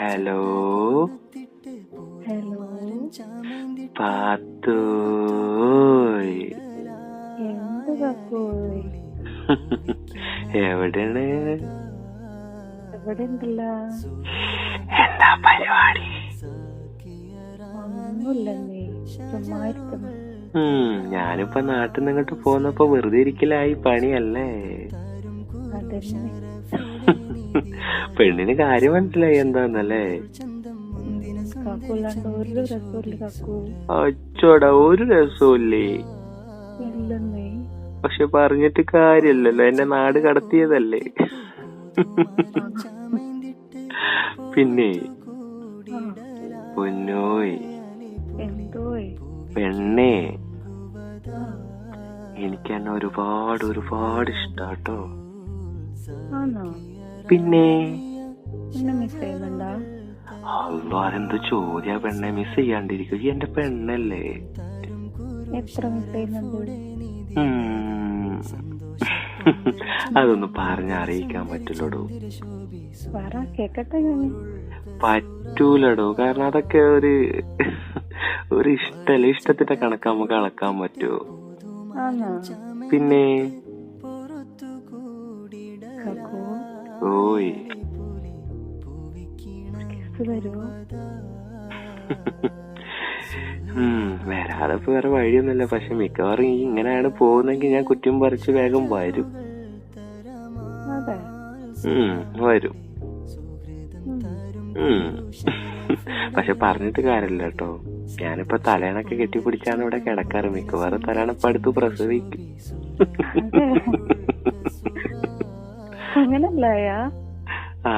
Hello hello പാത്തോയ്, എന്ത് കാക്കോയ്? എവിടെയാണ്? എവിടെ ഉണ്ടല്ലോ? എന്താ പരിപാടി? ഒന്നുമില്ലെന്നേ, ചുമ്മാ ഇരിക്കുന്നു. ഞാനിപ്പോ നാട്ടിൽ നിന്ന് ഇങ്ങോട്ട് പോന്നപ്പോ വെറുതെ ഇരിക്കലായി പണിയല്ലേ? അതന്നെ. പെണ്ണിന് കാര്യം മനസ്സിലായി എന്താന്നല്ലേ? കാക്കൂല്ലാണ്ട് ഒരു രസമില്ല കാക്കൂ. അച്ചോടാ, ഒരു രസമില്ലേ? ഇല്ലെന്നേ. പക്ഷെ പറഞ്ഞിട്ട് കാര്യല്ലല്ലോ, എന്നെ നാട് കടത്തിയതല്ലേ. പിന്നെ പൊന്നോയ്, എന്തോയ്? പെണ്ണേ, എനിക്ക് എന്നെ ഒരുപാട് ഇഷ്ടാട്ടോ. ആണോ? പിന്നെ എന്നെ മിസ് ചെയ്യുന്നുണ്ടാ? അതെന്ത് ചോദ്യാ പെണ്ണെ, മിസ് ചെയ്യാണ്ടിരിക്കും? ഈ എന്റെ പെണ്ണല്ലേ. എത്ര മിസ് ചെയ്യുന്നുണ്ട്? അതൊന്നും പറഞ്ഞറിയിക്കാൻ പറ്റില്ലടോ. പറ, കേക്കട്ടെ ഞാൻ. പറ്റൂലടോ, കാരണം അതൊക്കെ ഒരു ഇഷ്ടല്ലേ. ഇഷ്ടത്തിന്റെ കണക്ക് നമുക്ക് അളക്കാൻ പറ്റുമോ? ആണോ? പിന്നെ കാക്കൂ, ഓയ്, കിസ് തരുമോ? വരാതെ വേറെ വഴിയൊന്നുമില്ല. പക്ഷെ മിക്കവാറും ഈ ഇങ്ങനെയാണ് പോകുന്നെങ്കിൽ ഞാൻ കുറ്റം പറിച്ച് വേഗം വരും. അതെ, വരും. പക്ഷെ പറഞ്ഞിട്ട് കാര്യമില്ല കേട്ടോ. ഞാനിപ്പോ തലേണൊക്കെ കെട്ടിപ്പിടിച്ചാണ് ഇവിടെ കിടക്കാറ്. മിക്കവാറും തലേണപ്പ അടുത്ത് പ്രസവിക്കും. അങ്ങനല്ലയാ? ആ